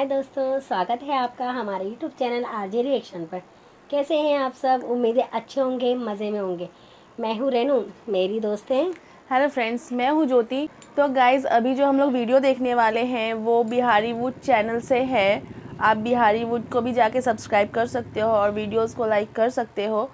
हाय दोस्तों, स्वागत है आपका हमारे यूट्यूब चैनल आरजे रिएक्शन पर। कैसे हैं आप सब? उम्मीद है अच्छे होंगे, मज़े में होंगे। मैं हूँ रेनू, मेरी दोस्त हैं। हेलो फ्रेंड्स, मैं हूँ ज्योति। तो गाइज़ अभी जो हम लोग वीडियो देखने वाले हैं वो बिहारी वुड चैनल से है। आप बिहारी वुड को भी जाके सब्सक्राइब कर सकते हो और वीडियोस को लाइक कर सकते हो।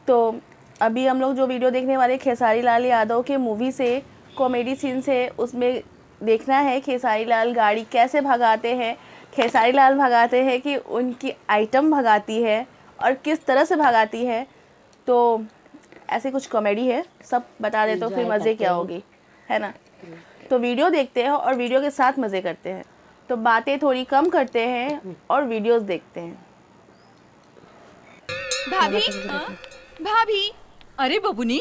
तो अभी हम लोग जो वीडियो देखने वाले खेसारी लाल यादव के मूवी से कॉमेडी सीन से, उसमें देखना है खेसारी लाल गाड़ी कैसे भगाते हैं, खेसारी लाल भगाते हैं कि उनकी आइटम भगाती है और किस तरह से भगाती है। तो ऐसे कुछ कॉमेडी है, सब बता दे तो फिर मज़े क्या होगी, है ना। तो वीडियो देखते हैं और वीडियो के साथ मज़े करते हैं। तो बातें थोड़ी कम करते हैं और वीडियोस देखते हैं। भाभी, भाभी, अरे बबुनी,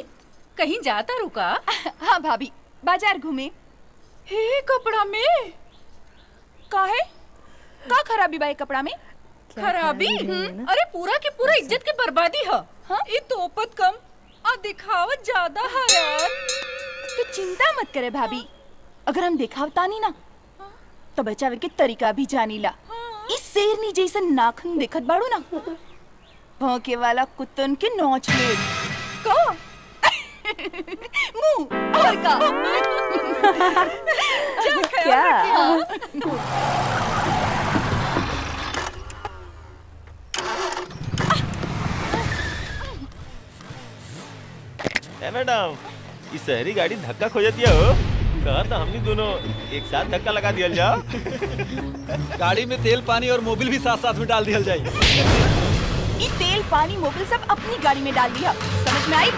कहीं जाता रुका? हाँ भाभी, बाजार घूमे। हे कपड़ा में काहे? का खराबी बा कपड़ा में? खराबी? अरे पूरा के पूरा इज्जत के बर्बादी है। हाँ? ये तोपत कम और दिखावत ज्यादा है यार। तो चिंता मत करे भाभी, अगर हम दिखावता नहीं ना तो बचावे के तरीका भी जानीला। इस शेरनी जैसन नाखून देखत बाड़ू ना, भौंके वाला कुत्तन के नोच ले का मुंह और का क्या? मैडम, इस शहरी गाड़ी धक्का खो जाती हो। कहा था हमनी दोनों एक साथ धक्का लगा दिया जाओ। गाड़ी में तेल पानी और मोबिल भी साथ साथ में डाल दिया जाए। ये तेल पानी मोबिल सब अपनी गाड़ी में डाल दिया, समझ में आई?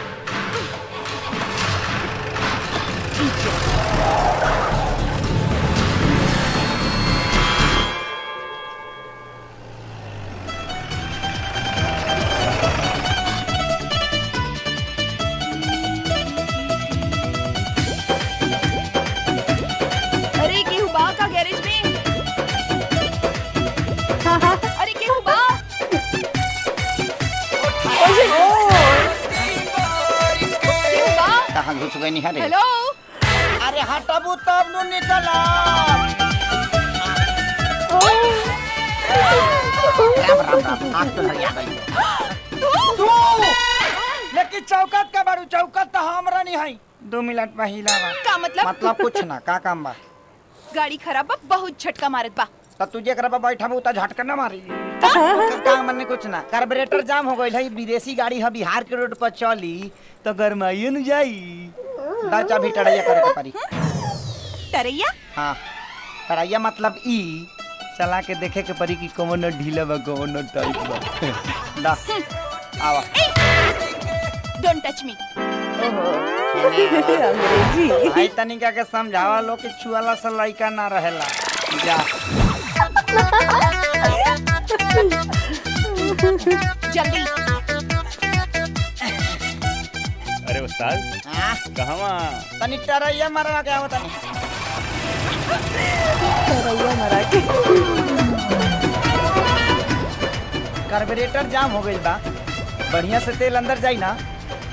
अरे केहू बा का गैरेज में? अरे केहू बा? केहू बा? कहाँ घुस गई निहारे? हेलो, अरे हटबू तब नु निकला। राम राम राम, आग तो हरिया गई। तू लेकिन चौकत का बारू, चौकत तो हमरा नहीं है। 2 मिनट पहिला बा। का मतलब? मतलब कुछ ना, का काम बा? गाड़ी खराब बा, बहुत झटका मारत बा। तो तुझे कर बा बैठा बा, त झटका ना मारी। का मन कुछ ना, कार्बोरेटर जाम हो गइल है। विदेशी गाड़ी है, बिहार के रोड पर चली तो गरमाइए न जाई। दा चाबी टड़ैया करे के पड़ी। तरैया? हाँ, टड़ैया मतलब ई चला के देखे के पड़ी कि कौन ढीला बा, कौन टाइट बा। दा आवा। Don't touch me. अंग्रेजी। भाई तनिका के समझावा लो कि छुआला से लइका ना रहेला। जा जल्दी। अरे उस्ताद, हां कहवा? तनी टरैया मारवा के आवत तनी। कार्बोरेटर जाम हो गइल बा, बढ़िया से तेल अंदर जाई ना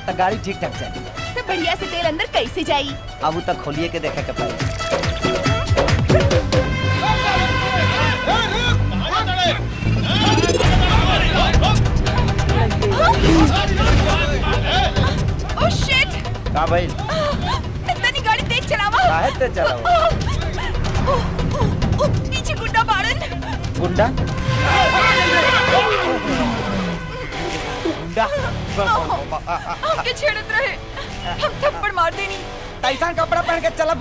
तो गाड़ी ठीक ठाक चली। तो बढ़िया से तेल अंदर कैसे जाई? अब तक खोलिए के देखे के पड़ी। Oh shit! का भाई? इतनी गाड़ी तेज चलावा। काहे ते चलाओ? पीछे गुंडा बाड़न। गुंडा? गुंडा? हमके छेड़त रहे, हम थप्पड़ मार देनी। तैसान कपड़ा पहन के चलब,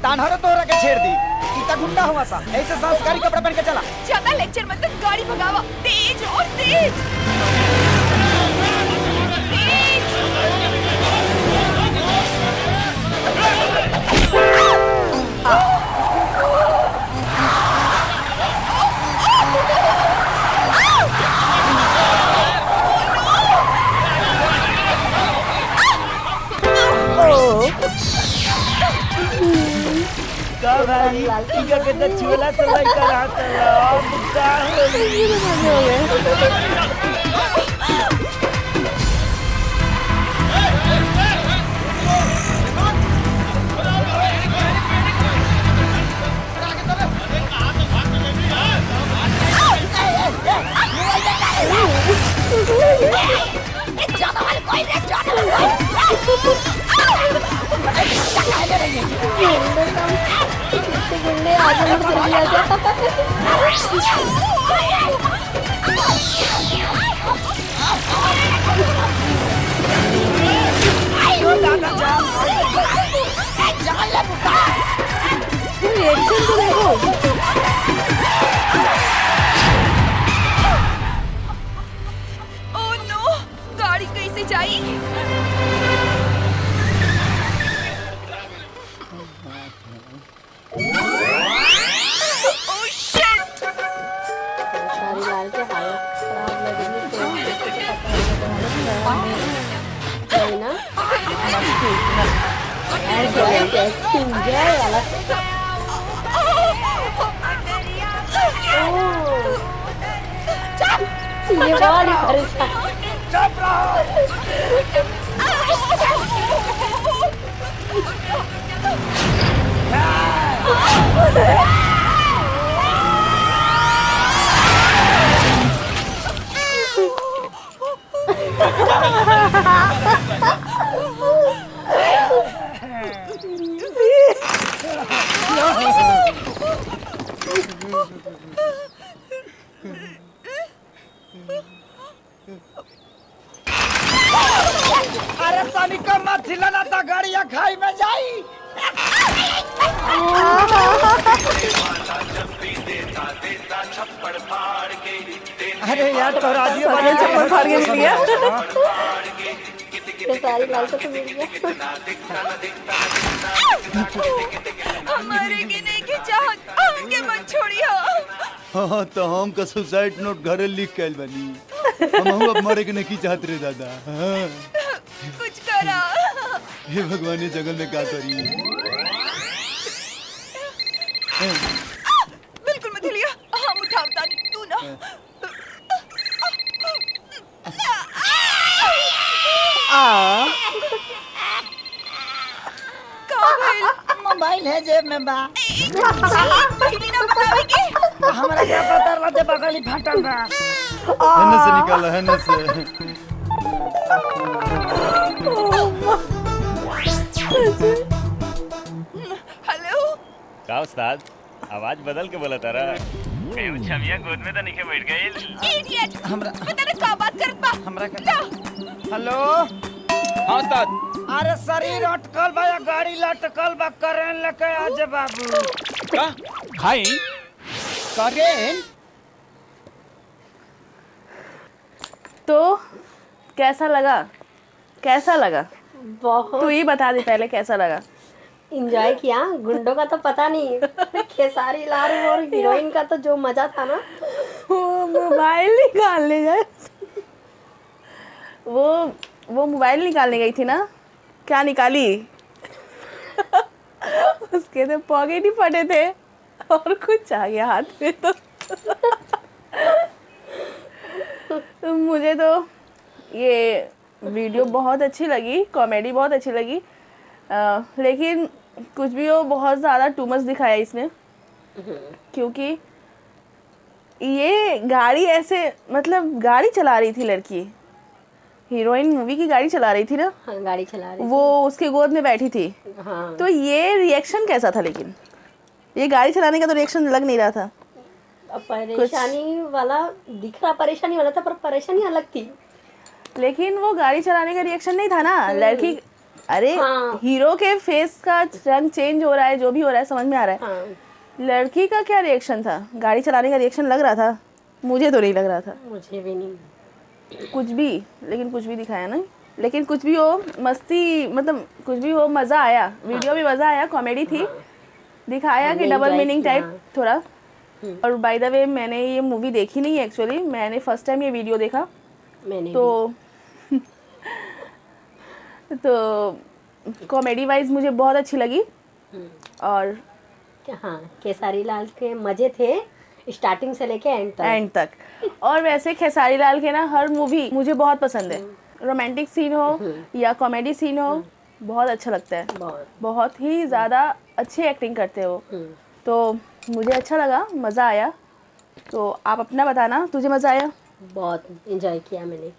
तानहरो तोहरा के छेड़ दी। इतना गुंडा हुआ सा, ऐसे संस्कारी कपड़ा पहन के चला। ज्यादा लेक्चर मत दे, गाड़ी भगावा। तेज और तेज। का भाई इनका के तो छुला से लइका रहत ला। का जंप कर लिया रिएक्शन तो देखो। ओह नो, गाड़ी कैसे जाई? Oh shit! सारी लाल के हालत खराब लग रही है ना। जय वाला ये बहुत ही परेशान। अरे पानी का मत हिलाना था, गाड़िया खाई में जाई। अरे यार तो राजियो वाले चप्पल फाड़ के मिल गया। सारी लाल को तो मिल गया। हमारे के नहीं की चाहत, हमके मत छोड़ियो। हाँ तो हम का सुसाइड नोट घरे लिख के आइल बनी। हम अब मरे के नहीं चाहत रे दादा। हाँ। कुछ करा। हे भगवान ये जगल में का करी। बिल्कुल मत हिलिया, हम उठावता नहीं, तू ना। मोबाइल है जेब में बा। पहली ना बतावे के। हमरा क्या पता रहते बगली फटल बा। हेने से निकाला हेने से। हेलो। का उस्ताद आवाज बदल के बोला तारा। कहीं छमिया गोद में तो नहीं बैठ गई। इडियट। हमरा पता नहीं क्या बात करत बा। हमरा का जा। हेलो। हाँ उस्ताद। अरे शरीर अटकल बा या गाड़ी लटकल बा, करें लेके आजे बाबू। का खाई करें तो कैसा लगा? कैसा लगा? बहुत तू ही बता दे पहले कैसा लगा। इंजॉय किया। गुंडों का तो पता नहीं, खेसारी लाल और हीरोइन का तो जो मजा था ना। वो मोबाइल निकालने गए। वो मोबाइल निकालने गई थी ना, क्या निकाली? उसके तो पॉकेट ही फटे थे और कुछ आ गया हाथ में। तो मुझे तो ये वीडियो बहुत अच्छी लगी, कॉमेडी बहुत अच्छी लगी, लेकिन कुछ भी हो बहुत ज़्यादा टू मच दिखाया इसने। क्योंकि ये गाड़ी ऐसे मतलब गाड़ी चला रही थी लड़की, हीरोइन मूवी की गाड़ी चला रही थी ना। हाँ, गाड़ी चला रही वो उसके गोद में बैठी थी। हाँ। तो ये रिएक्शन कैसा था? लेकिन ये गाड़ी चलाने का तो रिएक्शन लग नहीं रहा था। परेशानी वाला दिख रहा, परेशानी वाला था, पर परेशानी अलग थी। लेकिन वो गाड़ी चलाने का रिएक्शन नहीं था ना। लड़की अरे हाँ। हीरो के फेस का रंग चेंज हो रहा है, जो भी हो रहा है समझ में आ रहा है। हाँ। लड़की का क्या रिएक्शन था? गाड़ी चलाने का रिएक्शन लग रहा था? मुझे तो नहीं लग रहा था मुझे भी नहीं। कुछ भी। लेकिन कुछ भी दिखाया ना। लेकिन कुछ भी हो मस्ती, मतलब कुछ भी हो मज़ा आया। वीडियो भी मज़ा आया, कॉमेडी थी। दिखाया कि डबल मीनिंग टाइप थोड़ा। और बाय द वे मैंने ये मूवी देखी नहीं है एक्चुअली, मैंने फर्स्ट टाइम ये वीडियो देखा। मैंने तो कॉमेडी वाइज मुझे बहुत अच्छी लगी। और हाँ, खेसारी लाल के मजे थे स्टार्टिंग से लेके एंड तक। और वैसे खेसारी लाल के ना हर मूवी मुझे बहुत पसंद है। रोमांटिक सीन हो या कॉमेडी सीन हो, बहुत अच्छा लगता है। बहुत ही ज़्यादा अच्छी एक्टिंग करते हो। तो मुझे अच्छा लगा, मज़ा आया। तो आप अपना बताना, तुझे मज़ा आया? बहुत एंजॉय किया मैंने।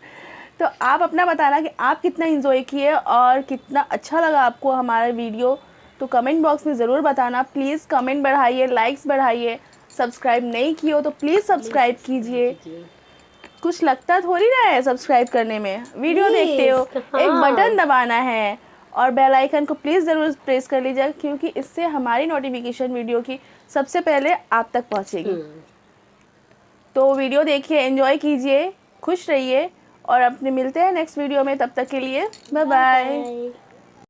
तो आप अपना बताना कि आप कितना एंजॉय किए और कितना अच्छा लगा आपको हमारा वीडियो। तो कमेंट बॉक्स में ज़रूर बताना। प्लीज़ कमेंट बढ़ाइए, लाइक्स बढ़ाइए। सब्सक्राइब नहीं किए हो तो प्लीज़ सब्सक्राइब कीजिए। कुछ लगता थोड़ी ना है सब्सक्राइब करने में, वीडियो देखते हो, एक बटन दबाना है और बेल आइकन को प्लीज़ ज़रूर प्रेस कर लीजिए, क्योंकि इससे हमारी नोटिफिकेशन वीडियो की सबसे पहले आप तक पहुंचेगी। तो वीडियो देखिए, एंजॉय कीजिए, खुश रहिए और अपने मिलते हैं नेक्स्ट वीडियो में। तब तक के लिए बाय बाय।